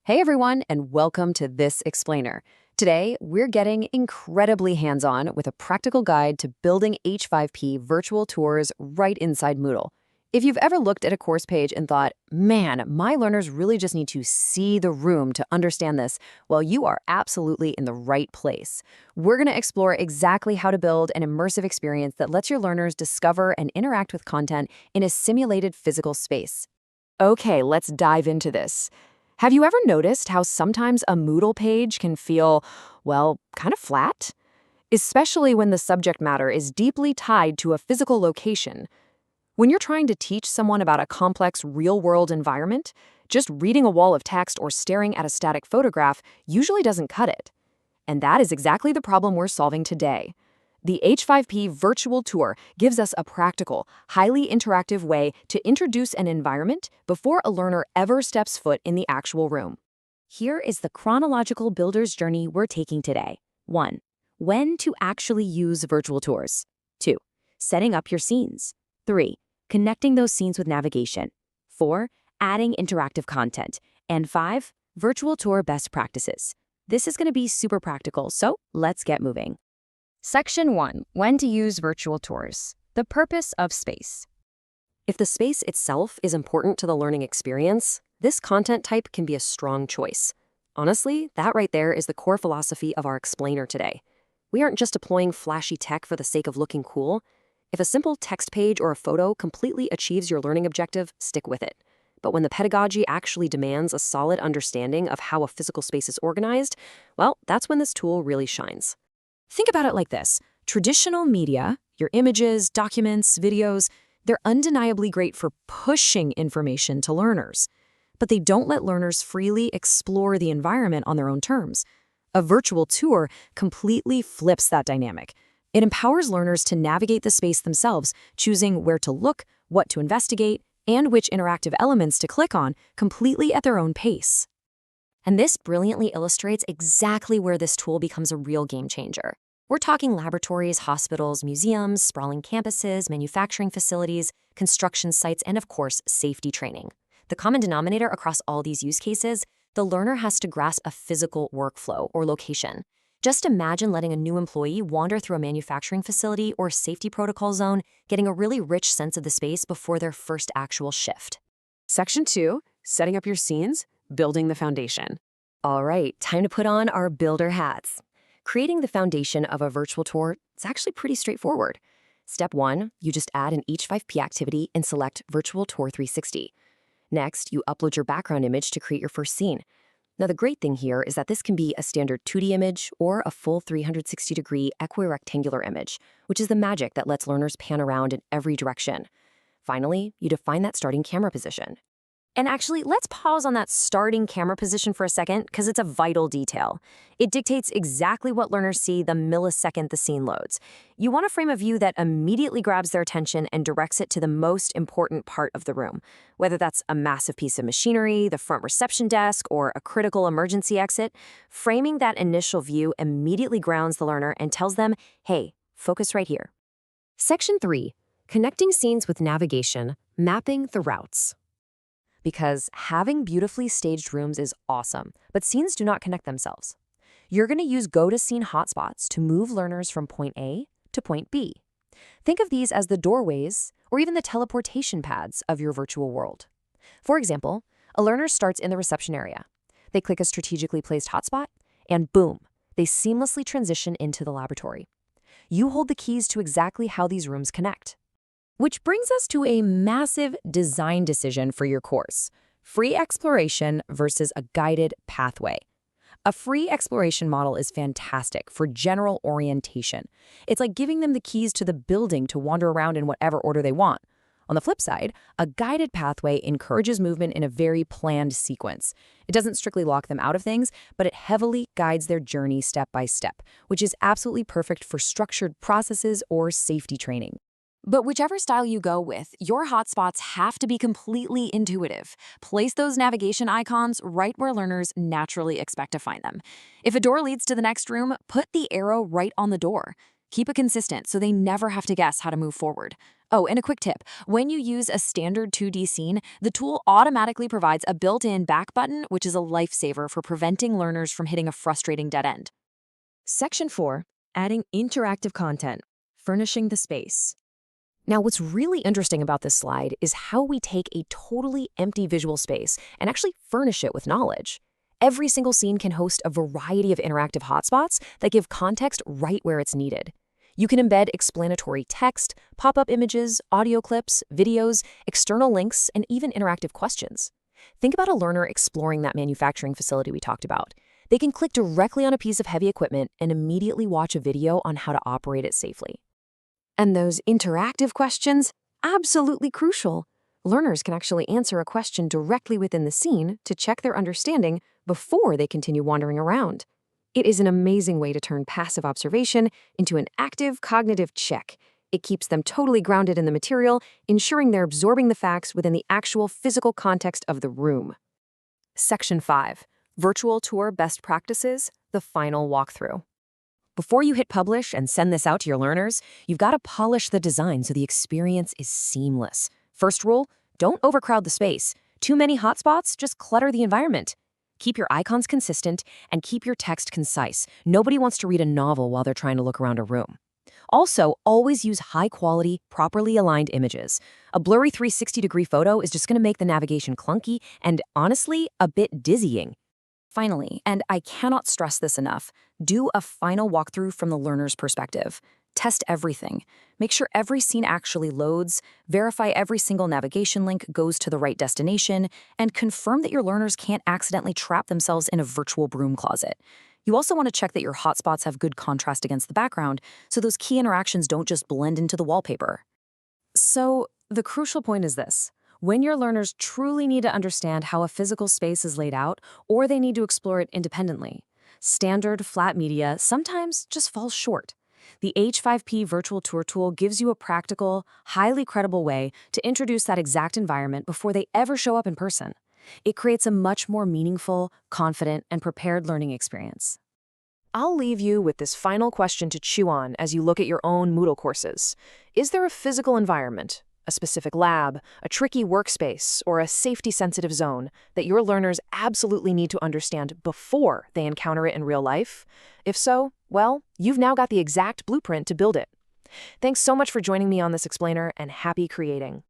Hey everyone, and welcome to This Explainer. Today, we're getting incredibly hands-on with a practical guide to building H5P virtual tours right inside Moodle. If you've ever looked at a course page and thought, man, my learners really just need to see the room to understand this, well, you are absolutely in the right place. We're going to explore exactly how to build an immersive experience that lets your learners discover and interact with content in a simulated physical space. Okay, let's dive into this. Have you ever noticed how sometimes a Moodle page can feel, well, kind of flat? Especially when the subject matter is deeply tied to a physical location. When you're trying to teach someone about a complex real-world environment, just reading a wall of text or staring at a static photograph usually doesn't cut it. And that is exactly the problem we're solving today. The H5P Virtual Tour gives us a practical, highly interactive way to introduce an environment before a learner ever steps foot in the actual room. Here is the chronological builder's journey we're taking today. 1. When to actually use virtual tours. 2. Setting up your scenes. 3. Connecting those scenes with navigation. 4. Adding interactive content. And 5. Virtual tour best practices. This is going to be super practical, so let's get moving. Section 1. When to use virtual tours. The purpose of space. If the space itself is important to the learning experience, this content type can be a strong choice. Honestly, that right there is the core philosophy of our explainer today. We aren't just deploying flashy tech for the sake of looking cool. If a simple text page or a photo completely achieves your learning objective, stick with it. But when the pedagogy actually demands a solid understanding of how a physical space is organized, well, that's when this tool really shines. Think about it like this. Traditional media, your images, documents, videos, they're undeniably great for pushing information to learners. But they don't let learners freely explore the environment on their own terms. A virtual tour completely flips that dynamic. It empowers learners to navigate the space themselves, choosing where to look, what to investigate, and which interactive elements to click on, completely at their own pace. And this brilliantly illustrates exactly where this tool becomes a real game changer. We're talking laboratories, hospitals, museums, sprawling campuses, manufacturing facilities, construction sites, and of course, safety training. The common denominator across all these use cases, the learner has to grasp a physical workflow or location. Just imagine letting a new employee wander through a manufacturing facility or safety protocol zone, getting a really rich sense of the space before their first actual shift. Section 2, setting up your scenes, building the foundation. All right, time to put on our builder hats. Creating the foundation of a virtual tour is actually pretty straightforward. Step 1, you just add an H5P activity and select Virtual Tour 360. Next, you upload your background image to create your first scene. Now, the great thing here is that this can be a standard 2D image or a full 360-degree equirectangular image, which is the magic that lets learners pan around in every direction. Finally, you define that starting camera position. And actually, let's pause on that starting camera position for a second because it's a vital detail. It dictates exactly what learners see the millisecond the scene loads. You want to frame a view that immediately grabs their attention and directs it to the most important part of the room, whether that's a massive piece of machinery, the front reception desk, or a critical emergency exit. Framing that initial view immediately grounds the learner and tells them, hey, focus right here. Section 3, connecting scenes with navigation, mapping the routes. Because having beautifully staged rooms is awesome, but scenes do not connect themselves. You're going to use go-to-scene hotspots to move learners from point A to point B. Think of these as the doorways or even the teleportation pads of your virtual world. For example, a learner starts in the reception area. They click a strategically placed hotspot, and boom, they seamlessly transition into the laboratory. You hold the keys to exactly how these rooms connect. Which brings us to a massive design decision for your course: free exploration versus a guided pathway. A free exploration model is fantastic for general orientation. It's like giving them the keys to the building to wander around in whatever order they want. On the flip side, a guided pathway encourages movement in a very planned sequence. It doesn't strictly lock them out of things, but it heavily guides their journey step by step, which is absolutely perfect for structured processes or safety training. But whichever style you go with, your hotspots have to be completely intuitive. Place those navigation icons right where learners naturally expect to find them. If a door leads to the next room, put the arrow right on the door. Keep it consistent so they never have to guess how to move forward. Oh, and a quick tip. When you use a standard 2D scene, the tool automatically provides a built-in back button, which is a lifesaver for preventing learners from hitting a frustrating dead end. Section 4. Adding interactive content, furnishing the space. Now, what's really interesting about this slide is how we take a totally empty visual space and actually furnish it with knowledge. Every single scene can host a variety of interactive hotspots that give context right where it's needed. You can embed explanatory text, pop-up images, audio clips, videos, external links, and even interactive questions. Think about a learner exploring that manufacturing facility we talked about. They can click directly on a piece of heavy equipment and immediately watch a video on how to operate it safely. And those interactive questions? Absolutely crucial. Learners can actually answer a question directly within the scene to check their understanding before they continue wandering around. It is an amazing way to turn passive observation into an active cognitive check. It keeps them totally grounded in the material, ensuring they're absorbing the facts within the actual physical context of the room. Section 5. Virtual Tour Best Practices, the final walkthrough. Before you hit publish and send this out to your learners, you've got to polish the design so the experience is seamless. First rule, don't overcrowd the space. Too many hotspots just clutter the environment. Keep your icons consistent and keep your text concise. Nobody wants to read a novel while they're trying to look around a room. Also, always use high-quality, properly aligned images. A blurry 360-degree photo is just going to make the navigation clunky and, honestly, a bit dizzying. Finally, and I cannot stress this enough, do a final walkthrough from the learner's perspective. Test everything. Make sure every scene actually loads, verify every single navigation link goes to the right destination, and confirm that your learners can't accidentally trap themselves in a virtual broom closet. You also want to check that your hotspots have good contrast against the background, so those key interactions don't just blend into the wallpaper. So, the crucial point is this. When your learners truly need to understand how a physical space is laid out, or they need to explore it independently, standard flat media sometimes just falls short. The H5P Virtual Tour tool gives you a practical, highly credible way to introduce that exact environment before they ever show up in person. It creates a much more meaningful, confident, and prepared learning experience. I'll leave you with this final question to chew on as you look at your own Moodle courses. Is there a physical environment, a specific lab, a tricky workspace, or a safety-sensitive zone that your learners absolutely need to understand before they encounter it in real life? If so, well, you've now got the exact blueprint to build it. Thanks so much for joining me on this explainer, and happy creating.